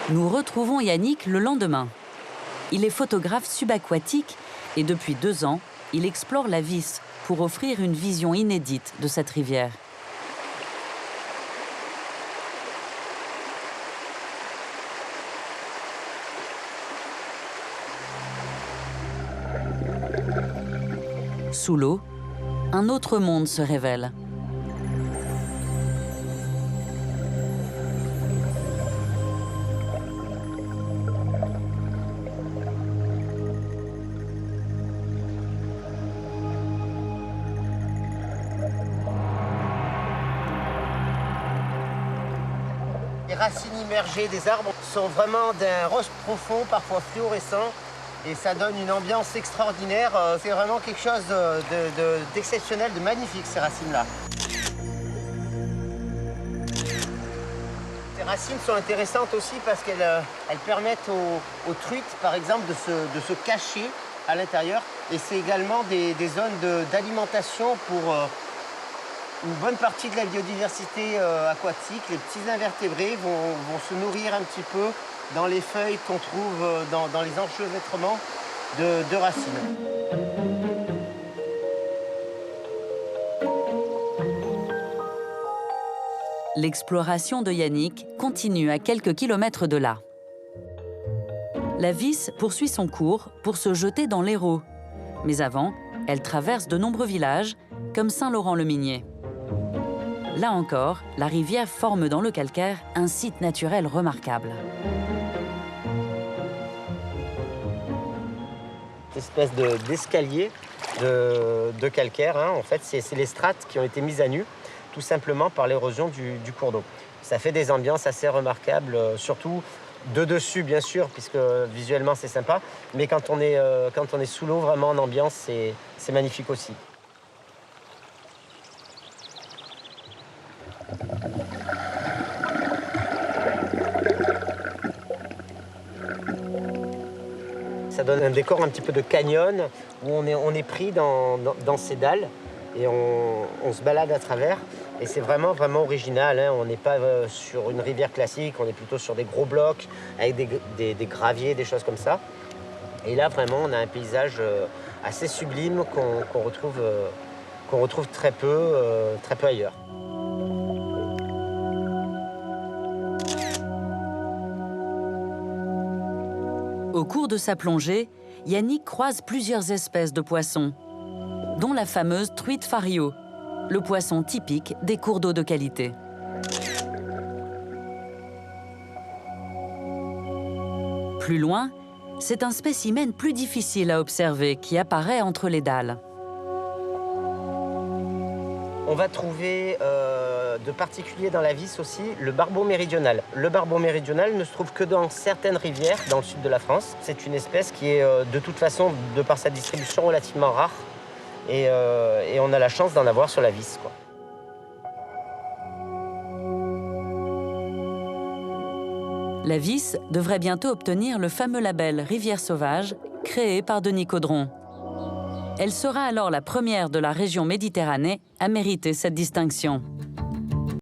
Nous retrouvons Yannick le lendemain. Il est photographe subaquatique et depuis 2 ans, il explore la Vis pour offrir une vision inédite de cette rivière. Sous l'eau, un autre monde se révèle. Les racines immergées des arbres sont vraiment d'un rose profond, parfois fluorescent, et ça donne une ambiance extraordinaire. C'est vraiment quelque chose d'exceptionnel, de magnifique, ces racines-là. Ces racines sont intéressantes aussi parce qu'elles permettent aux truites, par exemple, de se cacher à l'intérieur. Et c'est également des zones d'alimentation pour une bonne partie de la biodiversité aquatique. Les petits invertébrés vont se nourrir un petit peu dans les feuilles qu'on trouve dans les enchevêtrements de racines. L'exploration de Yannick continue à quelques kilomètres de là. La Vis poursuit son cours pour se jeter dans l'Hérault. Mais avant, elle traverse de nombreux villages, comme Saint-Laurent-le-Minier. Là encore, la rivière forme dans le calcaire un site naturel remarquable. Une espèce d'escalier de calcaire, hein. En fait, c'est les strates qui ont été mises à nu, tout simplement par l'érosion du cours d'eau. Ça fait des ambiances assez remarquables, surtout de dessus, bien sûr, puisque visuellement, c'est sympa. Mais quand on est sous l'eau, vraiment en ambiance, c'est magnifique aussi. Ça donne un décor un petit peu de canyon où on est pris dans ces dalles et on se balade à travers. Et c'est vraiment original, hein. On n'est pas sur une rivière classique, on est plutôt sur des gros blocs avec des graviers, des choses comme ça. Et là, vraiment, on a un paysage assez sublime qu'on retrouve très peu ailleurs. Au cours de sa plongée, Yannick croise plusieurs espèces de poissons, dont la fameuse truite fario, le poisson typique des cours d'eau de qualité. Plus loin, c'est un spécimen plus difficile à observer qui apparaît entre les dalles. On va trouver de particulier dans la Vis aussi le barbeau méridional. Le barbeau méridional ne se trouve que dans certaines rivières dans le sud de la France. C'est une espèce qui est de toute façon, de par sa distribution, relativement rare. Et on a la chance d'en avoir sur la Vis, quoi. La Vis devrait bientôt obtenir le fameux label Rivière sauvage, créé par Denis Caudron. Elle sera alors la première de la région Méditerranée à mériter cette distinction.